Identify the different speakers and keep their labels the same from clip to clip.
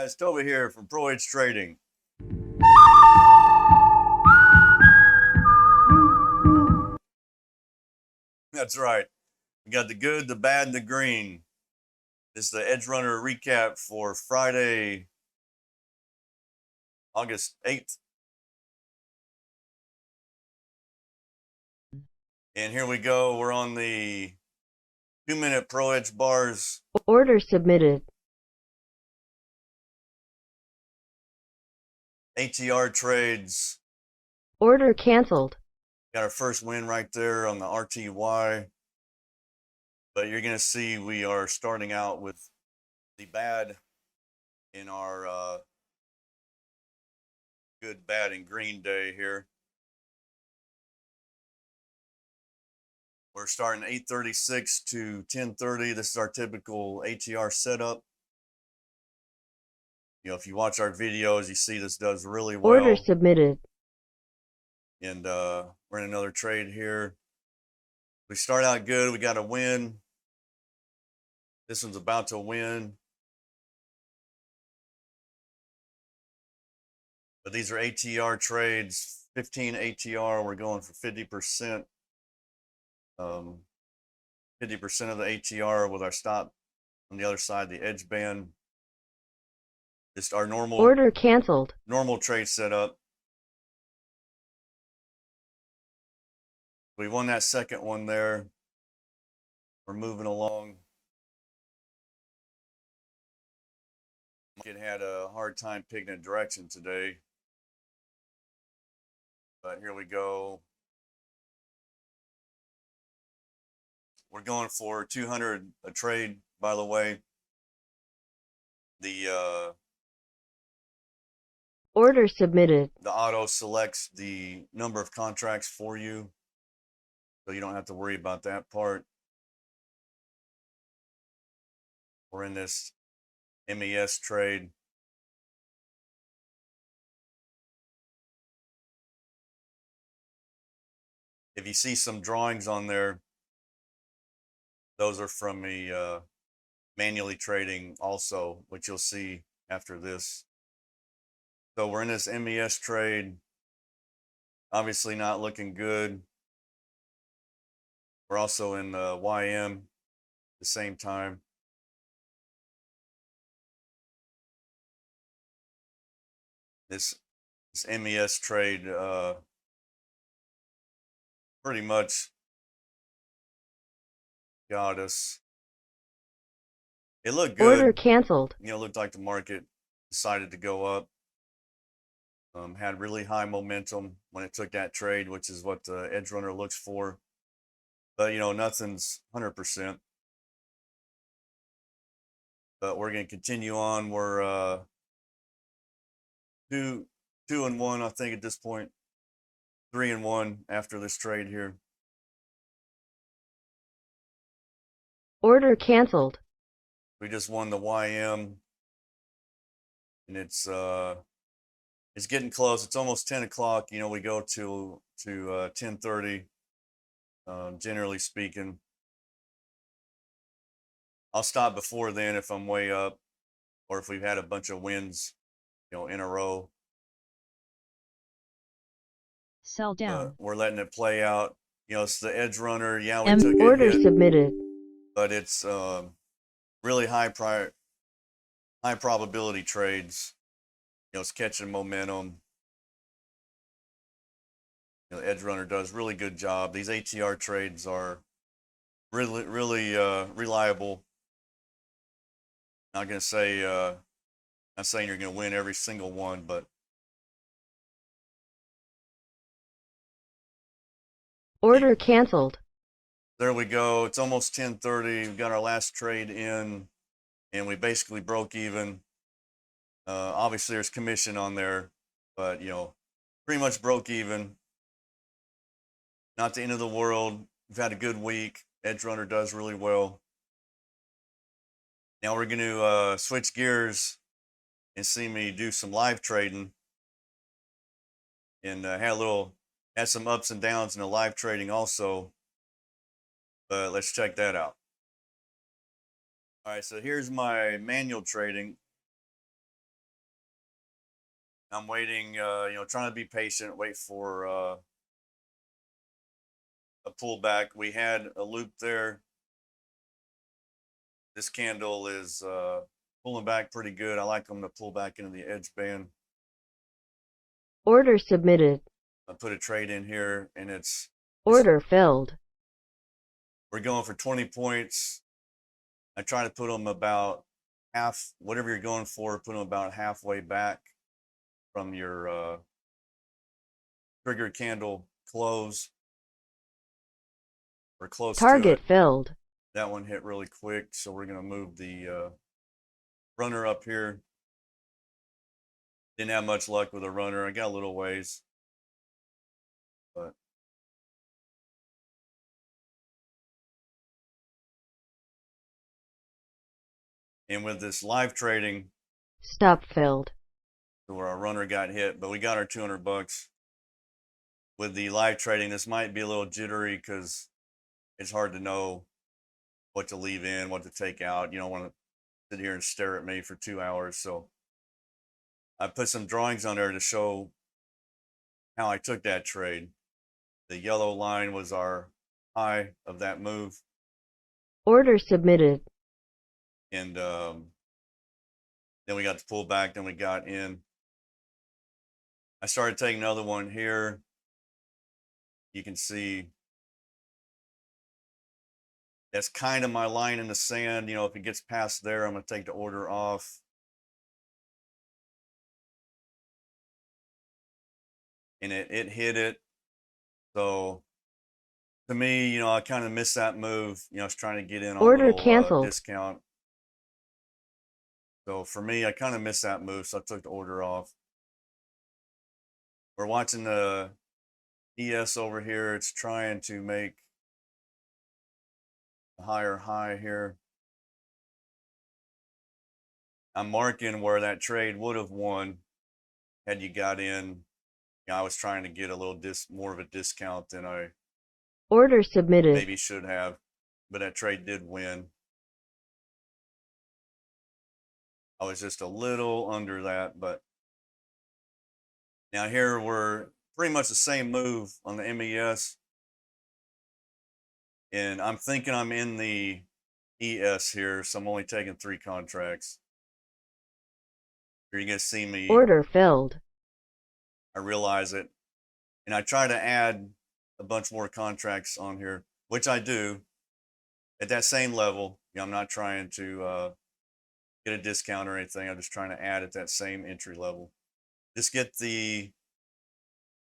Speaker 1: guys, Toby here from PROEDGE Trading. That's right. We got the good, the bad, and the green. This is the EdgeRunner recap for Friday, August 8th. And here we go. We're on the 2-minute PROEDGE bars.
Speaker 2: Order submitted.
Speaker 1: ATR trades.
Speaker 2: Order canceled.
Speaker 1: Got our first win right there on the RTY. But you're going to see we are starting out with the bad in our good, bad, and green day here. We're starting 8:36 to 10:30. This is our typical ATR setup. You know, if you watch our videos, you see this does really well.
Speaker 2: Order submitted.
Speaker 1: And we're in another trade here. We start out good. We got a win. This one's about to win. But these are ATR trades. 15 ATR. We're going for 50%. 50% of the ATR with our stop on the other side, the edge band. Just our normal
Speaker 2: Order canceled.
Speaker 1: Normal trade setup. We won that second one there. We're moving along. Market had a hard time picking a direction today. But here we go. We're going for 200 a trade, by the way. The
Speaker 2: Order submitted.
Speaker 1: the auto selects the number of contracts for you, so you don't have to worry about that part. We're in this MES trade. If you see some drawings on there, those are from me manually trading also, which you'll see after this. So we're in this MES trade. Obviously not looking good. We're also in YM at the same time. This MES trade pretty much got us. It looked good.
Speaker 2: Order canceled.
Speaker 1: You know, it looked like the market decided to go up. Had really high momentum when it took that trade, which is what the EdgeRunner looks for. But, you know, nothing's 100%. But we're going to continue on. We're 2-1, I think, at this point. 3-1 after this trade here.
Speaker 2: Order canceled.
Speaker 1: We just won the YM, and it's getting close. It's almost 10 o'clock. You know, we go to 10:30. Generally speaking, I'll stop before then if I'm way up, or if we've had a bunch of wins, you know, in a row.
Speaker 3: Sell down.
Speaker 1: We're letting it play out. You know, it's the EdgeRunner. Yeah, we took
Speaker 2: Order
Speaker 1: a hit,
Speaker 2: submitted.
Speaker 1: but it's really high probability trades. You know, it's catching momentum. You know, EdgeRunner does really good job. These ATR trades are really reliable. Not gonna say not saying you're gonna win every single one, but
Speaker 2: Order canceled.
Speaker 1: there we go. It's almost 10:30. We got our last trade in, and we basically broke even. Obviously, there's commission on there, but, you know, pretty much broke even. Not the end of the world. We've had a good week. EdgeRunner does really well. Now we're going to switch gears and see me do some live trading. And had some ups and downs in the live trading also. But let's check that out. All right, so here's my manual trading. I'm waiting, trying to be patient, wait for a pullback. We had a loop there. This candle is pulling back pretty good. I like them to pull back into the edge band.
Speaker 2: Order submitted.
Speaker 1: I put a trade in here, and
Speaker 2: Order filled.
Speaker 1: we're going for 20 points. I try to put them about half, whatever you're going for, put them about halfway back from your trigger candle close, or close to
Speaker 2: Target
Speaker 1: it.
Speaker 2: filled.
Speaker 1: That one hit really quick, so we're going to move the runner up here. Didn't have much luck with a runner. I got a little ways, but and with this live trading,
Speaker 2: Stop filled.
Speaker 1: where our runner got hit, but we got our $200. With the live trading, this might be a little jittery because it's hard to know what to leave in, what to take out. You don't want to sit here and stare at me for 2 hours. So I put some drawings on there to show how I took that trade. The yellow line was our high of that move.
Speaker 2: Order submitted.
Speaker 1: And then we got to pull back, then we got in. I started taking another one here. You can see that's kind of my line in the sand. If it gets past there, I'm going to take the order off. And it hit it. So to me, I kind of missed that move. I was trying to get in on
Speaker 2: Order
Speaker 1: a little
Speaker 2: canceled.
Speaker 1: discount. So for me, I kind of missed that move, so I took the order off. We're watching the ES over here. It's trying to make a higher high here. I'm marking where that trade would have won had you got in. I was trying to get a little more of a discount than I
Speaker 2: Order submitted.
Speaker 1: maybe should have, but that trade did win. I was just a little under that, but now here we're pretty much the same move on the MES. And I'm thinking I'm in the ES here, so I'm only taking 3 contracts. You're going to see me.
Speaker 2: Order filled.
Speaker 1: I realize it. And I try to add a bunch more contracts on here, which I do at that same level. I'm not trying to get a discount or anything. I'm just trying to add at that same entry level. Just get the,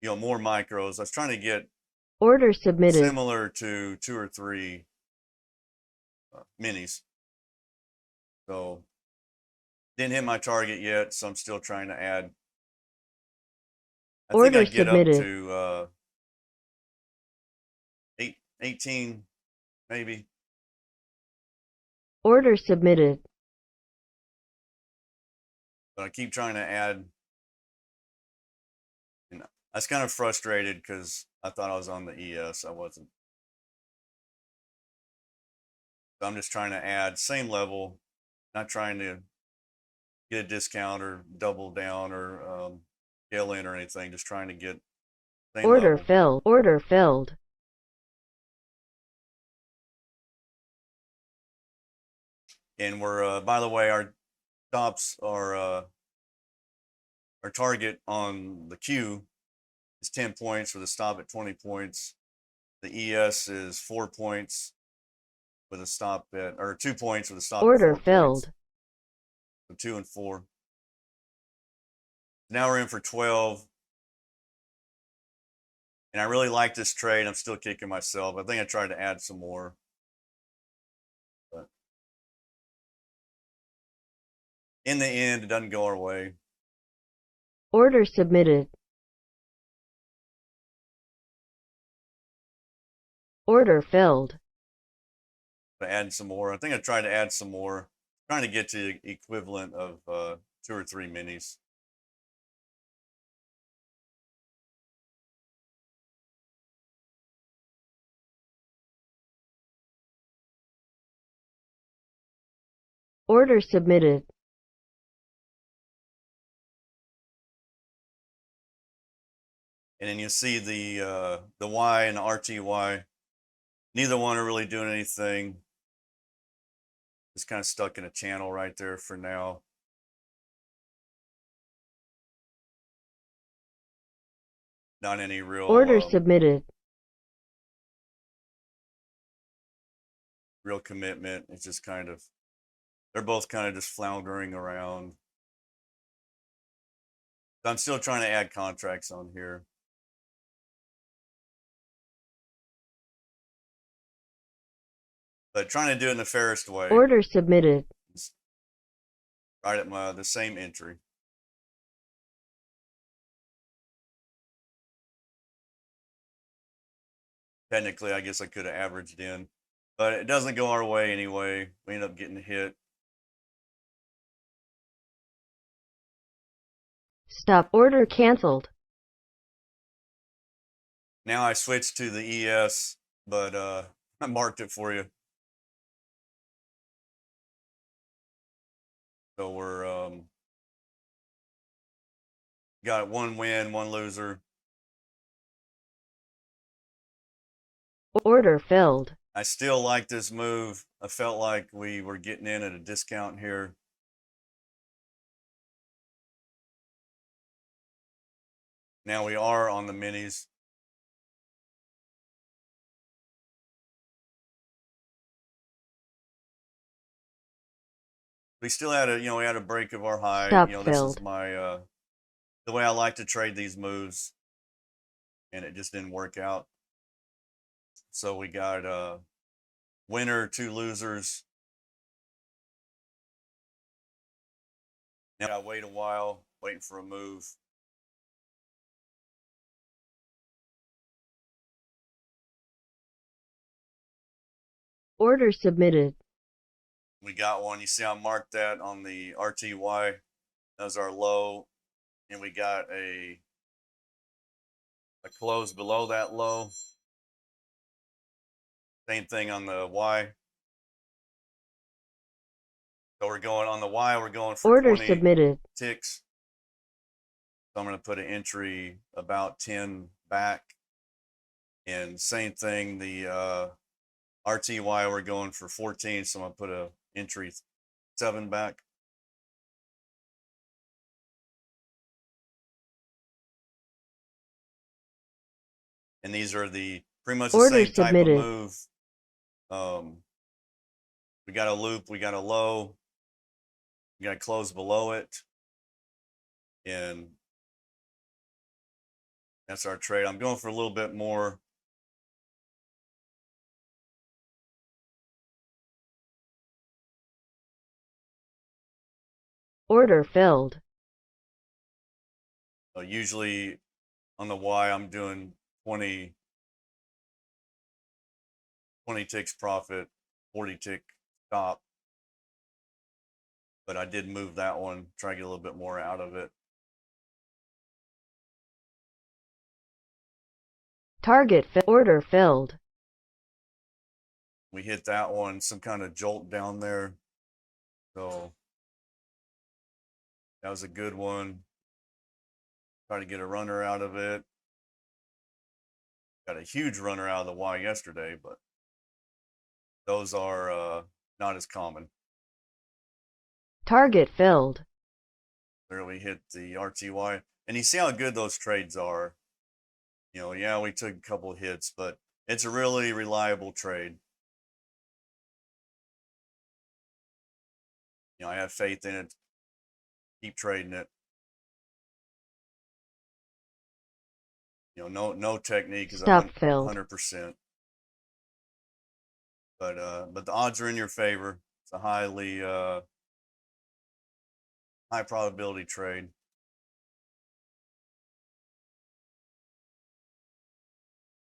Speaker 1: more micros. I was trying to get
Speaker 2: Order submitted.
Speaker 1: similar to 2 or 3 minis. So didn't hit my target yet, so I'm still trying to add. I think
Speaker 2: Order
Speaker 1: I'd get
Speaker 2: submitted.
Speaker 1: up to 18, maybe.
Speaker 2: Order submitted.
Speaker 1: But I keep trying to add. And I was kind of frustrated because I thought I was on the ES. I wasn't. So I'm just trying to add same level, not trying to get a discount or double down or scale in or anything. Just trying to get same
Speaker 2: Order
Speaker 1: level.
Speaker 2: filled. Order filled.
Speaker 1: And we're by the way, our stops are our target on the Q is 10 points with a stop at 20 points. The ES is 4 points with a stop at, or 2 points with a stop
Speaker 2: Order
Speaker 1: at 4
Speaker 2: filled.
Speaker 1: points. So 2 and 4. Now we're in for 12. And I really like this trade. I'm still kicking myself. I think I tried to add some more. But in the end, it doesn't go our way.
Speaker 2: Order submitted. Order filled.
Speaker 1: Add some more. I think I tried to add some more. Trying to get to the equivalent of 2 or 3 minis.
Speaker 2: Order submitted.
Speaker 1: And then you see the Y and the RTY. Neither one are really doing anything. Just kind of stuck in a channel right there for now. Not any real
Speaker 2: Order submitted.
Speaker 1: real commitment. It's just kind of, they're both kind of just floundering around. So I'm still trying to add contracts on here. But trying to do it in the fairest way.
Speaker 2: Order submitted.
Speaker 1: Right at the same entry. Technically, I guess I could have averaged in, but it doesn't go our way anyway. We end up getting hit.
Speaker 2: Stop order canceled.
Speaker 1: Now I switched to the ES, but I marked it for you. So we're got one win, one loser.
Speaker 2: Order filled.
Speaker 1: I still like this move. I felt like we were getting in at a discount here. Now we are on the minis. We still had a, we had a break of our high.
Speaker 2: Stop
Speaker 1: This
Speaker 2: filled.
Speaker 1: is my, the way I like to trade these moves, and it just didn't work out. So we got winner, two losers. Now I wait a while, waiting for a move.
Speaker 2: Order submitted.
Speaker 1: We got one. You see I marked that on the RTY. That was our low, and we got a close below that low. Same thing on the Y. So we're going on the Y, we're going for
Speaker 2: Order
Speaker 1: 20
Speaker 2: submitted.
Speaker 1: ticks. So I'm going to put an entry about 10 back. And same thing, the RTY, we're going for 14. So I'm going to put a entry 7 back. And these are the pretty much the
Speaker 2: Order
Speaker 1: same type
Speaker 2: submitted.
Speaker 1: of move. We got a loop, we got a low, we got to close below it, and that's our trade. I'm going for a little bit more.
Speaker 2: Order filled.
Speaker 1: Usually on the Y, I'm doing 20 ticks profit, 40 tick stop. But I did move that one, try to get a little bit more out of it.
Speaker 2: Target order filled.
Speaker 1: We hit that one, some kind of jolt down there. So that was a good one. Try to get a runner out of it. Got a huge runner out of the Y yesterday, but those are not as common.
Speaker 2: Target filled.
Speaker 1: There we hit the RTY. And you see how good those trades are. Yeah, we took a couple of hits, but it's a really reliable trade. I have faith in it. Keep trading it. No technique is
Speaker 2: Stop filled.
Speaker 1: 100%. But the odds are in your favor. It's a high probability trade.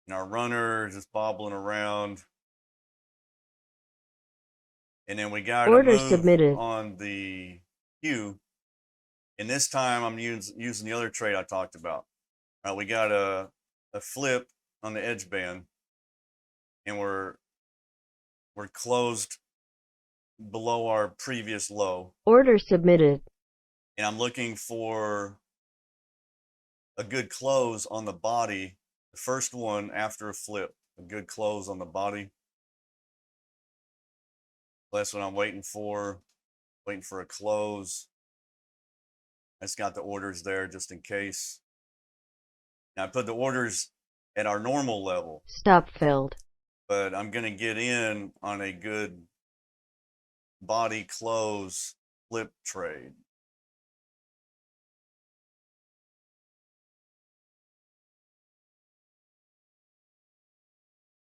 Speaker 1: And our runner is just bobbling around. And then we got a
Speaker 2: Order
Speaker 1: move
Speaker 2: submitted.
Speaker 1: on the Q. And this time I'm using the other trade I talked about. We got a flip on the edge band, and we're closed below our previous low.
Speaker 2: Order submitted.
Speaker 1: And I'm looking for a good close on the body, the first one after a flip, a good close on the body. That's what I'm waiting for a close. I just got the orders there just in case. Now I put the orders at our normal level,
Speaker 2: Stop filled.
Speaker 1: but I'm going to get in on a good body close flip trade.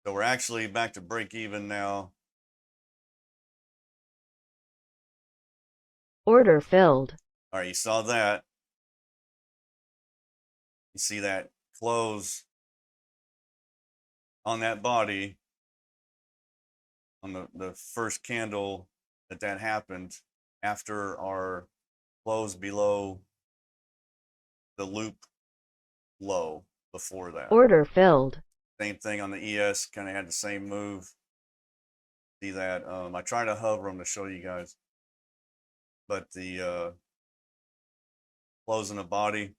Speaker 1: So we're actually back to break even now.
Speaker 2: Order filled.
Speaker 1: All right, you saw that. You see that close on that body on the first candle that happened after our close below the loop low before that.
Speaker 2: Order filled.
Speaker 1: Same thing on the ES, kind of had the same move. See that? I try to hover them to show you guys, but the close in the body,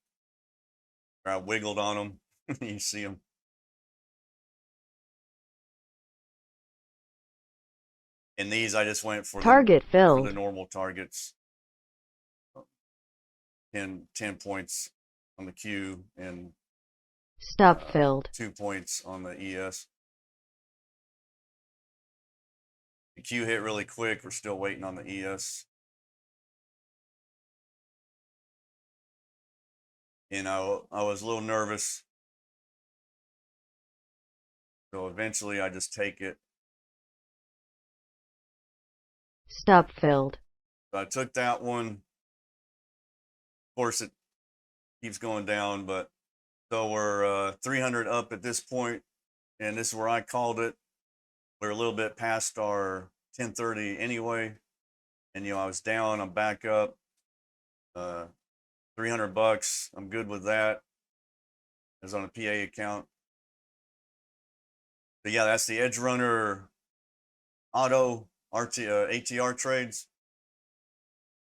Speaker 1: I wiggled on them. You see them. And these I just went for
Speaker 2: Target
Speaker 1: for
Speaker 2: filled.
Speaker 1: the normal targets. 10 points on the Q and
Speaker 2: Stop filled.
Speaker 1: 2 points on the ES. The Q hit really quick. We're still waiting on the ES. And I was a little nervous. So eventually I just take it.
Speaker 2: Stop filled.
Speaker 1: So I took that one. Of course, it keeps going down, but so we're 300 up at this point, and this is where I called it. We're a little bit past our 1030 anyway, and I was down. I'm back up. $300. I'm good with that. It's on a PA account. But yeah, that's the EdgeRunner Auto ATR trades,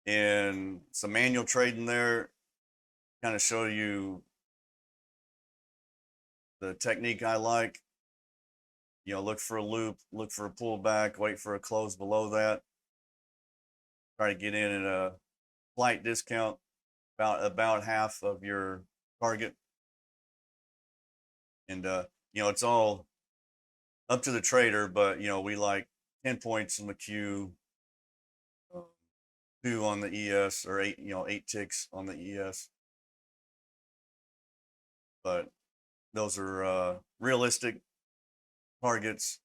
Speaker 1: and some manual trading there. Kind of show you the technique I like. Look for a loop, look for a pullback, wait for a close below that. Try to get in at a slight discount, about half of your target. And it's all up to the trader, but we like 10 points on the Q, 2 on the ES, or 8 8 ticks on the ES. But those are realistic targets.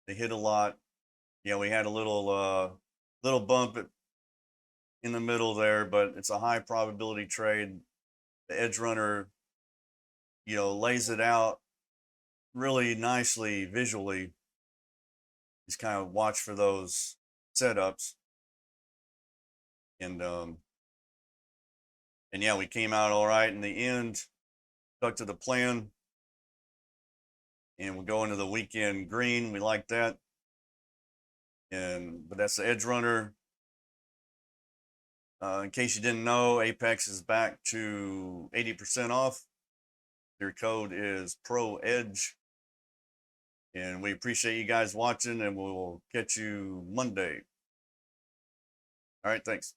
Speaker 1: They hit a lot. We had a little bump in the middle there, but it's a high probability trade. The EdgeRunner, lays it out really nicely visually. Just kind of watch for those setups. And yeah, we came out all right in the end, stuck to the plan, and we'll go into the weekend green. We like that. But that's the EdgeRunner. In case you didn't know, Apex is back to 80% off. Your code is PROEDGE. And we appreciate you guys watching, and we'll catch you Monday. All right, thanks.